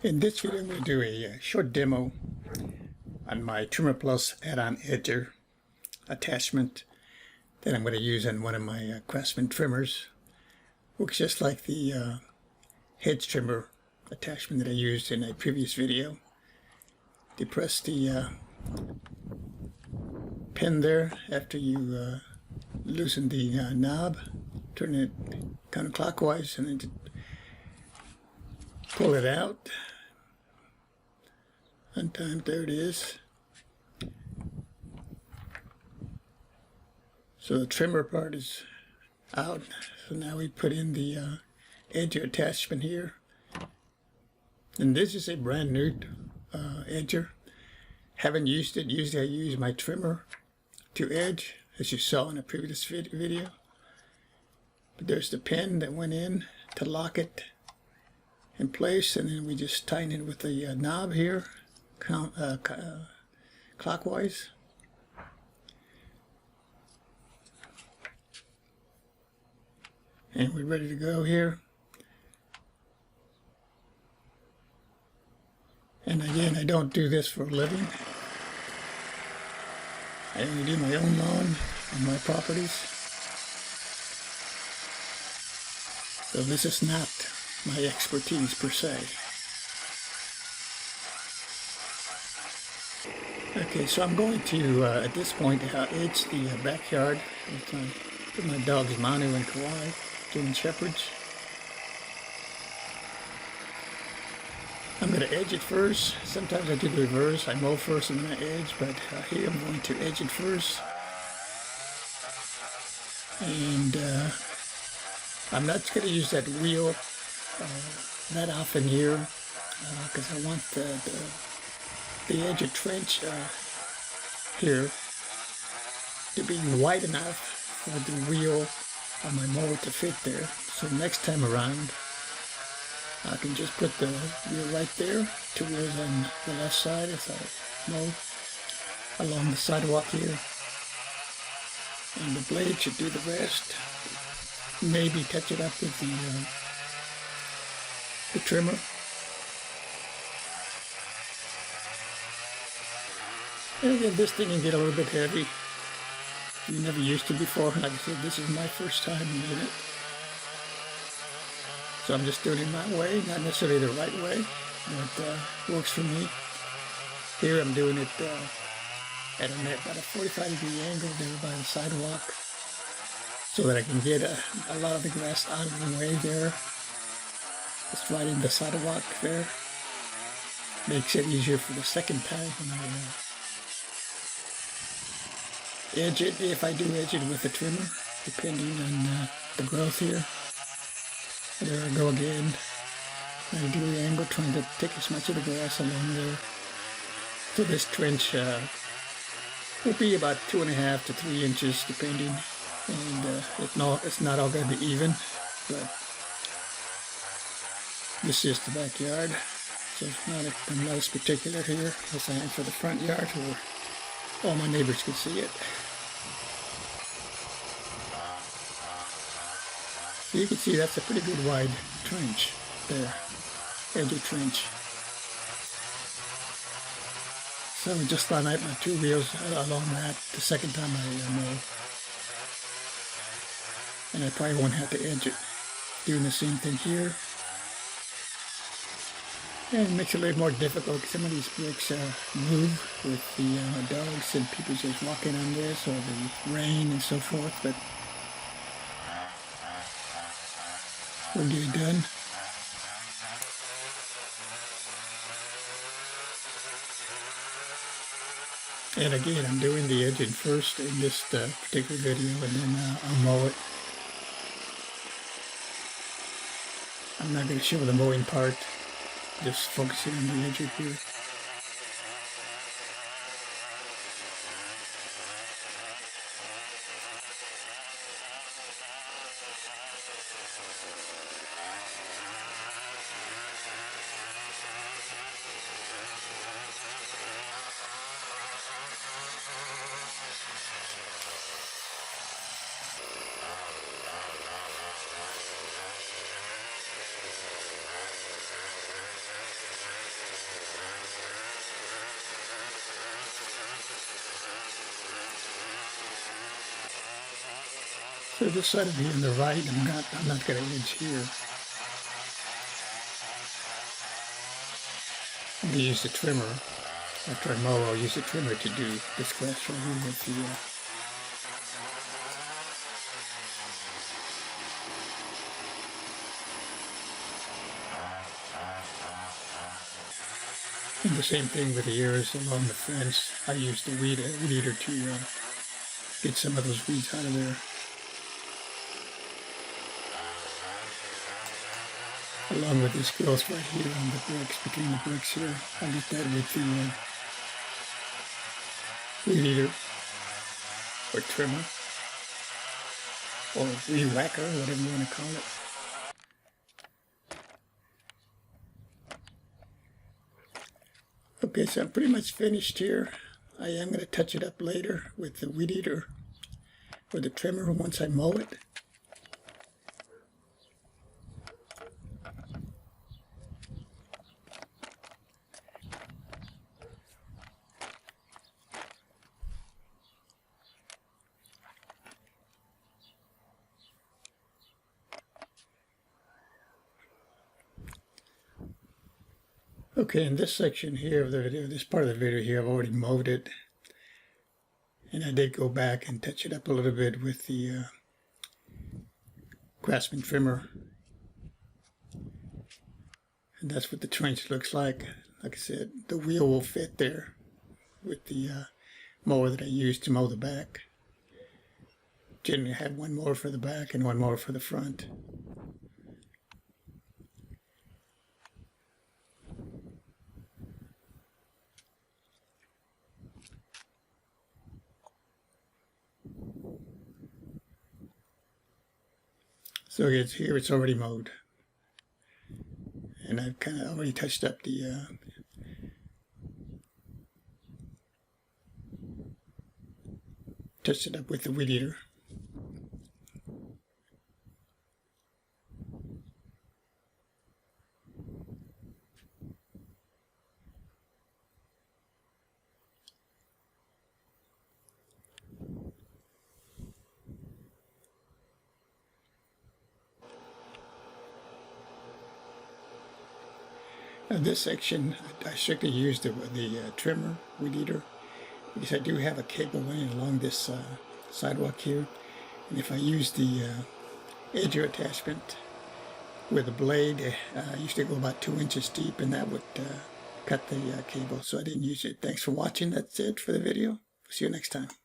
In this video, I'm going to do a short demo on my TrimmerPlus Add-On Edger Attachment that I'm going to use on one of my Craftsman Trimmers. Looks just like the hedge trimmer attachment that I used in a previous video. You press the pin there after you loosen the knob, turn it counterclockwise, and then pull it out. Untimed, there it is. So the trimmer part is out. So now we put in the edger attachment here. And this is a brand new edger. Haven't used it. Usually I use my trimmer to edge, as you saw in a previous video. But there's the pin that went in to lock it in place, and then we just tighten it with the knob here, clockwise. And we're ready to go here. And again, I don't do this for a living. I only do my own lawn on my properties. So this is not my expertise per se. Okay, so I'm going to, at this point, edge the backyard with my dogs Manu and Kawhi, German Shepherds. I'm going to edge it first. Sometimes I do the reverse. I mow first and then I edge, but here I'm going to edge it first. And I'm not going to use that wheel that often here, because I want the edger trench here to be wide enough for the wheel of my mower to fit there. So next time around, I can just put the wheel right there, 2 wheels on the left side as I mow along the sidewalk here. And the blade should do the rest. Maybe touch it up with the trimmer. And again, this thing can get a little bit heavy. You never used to before. Like I said, this is my first time doing it. So I'm just doing it my way, not necessarily the right way, but works for me. Here I'm doing it at about a 45-degree angle there by the sidewalk, so that I can get a lot of the grass out of the way there. Just right in the sidewalk there. Makes it easier for the second time when I edge it, if I do edge it with the trimmer, depending on the growth here. There I go again. 90-degree angle, trying to take as much of the grass along there. So this trench will be about 2.5 to 3 inches, depending. And it's not all going to be even, but this is the backyard, so I'm not as particular here as I am for the front yard, where all my neighbors can see it. So you can see that's a pretty good wide trench there, edger trench. So I just line out my 2 wheels along that the second time I mow. And I probably won't have to edge it. Doing the same thing here. And it makes it a little more difficult because some of these bricks move with the dogs and people just walking on this, or the rain and so forth, but we'll get it done. And again, I'm doing the edging first in this particular video, and then I'll mow it. I'm not going to show the mowing part, just focusing on the edger here. So this side of here on the right, I'm not going to edge here. I'm going to use the trimmer. After I mow, I'll use the trimmer to do this glass right here with the and the same thing with the areas along the fence. I use the weed eater to get some of those weeds out of there. Along with this growth right here on the bricks, between the bricks here. I get that with the weed eater, or trimmer, or weed whacker, whatever you want to call it. Okay, so I'm pretty much finished here. I am going to touch it up later with the weed eater or the trimmer once I mow it. Okay, in this section here of the video, this part of the video here, I've already mowed it. And I did go back and touch it up a little bit with the Craftsman trimmer. And that's what the trench looks like. Like I said, the wheel will fit there with the mower that I used to mow the back. Generally I have one mower for the back and one mower for the front. So it's here, it's already mowed. And I've kind of already touched up the touched it up with the weed eater. Now this section, I strictly used the trimmer, weed eater, because I do have a cable running along this sidewalk here. And if I use the edger attachment with a blade, I used to go about 2 inches deep, and that would cut the cable, so I didn't use it. Thanks for watching. That's it for the video. See you next time.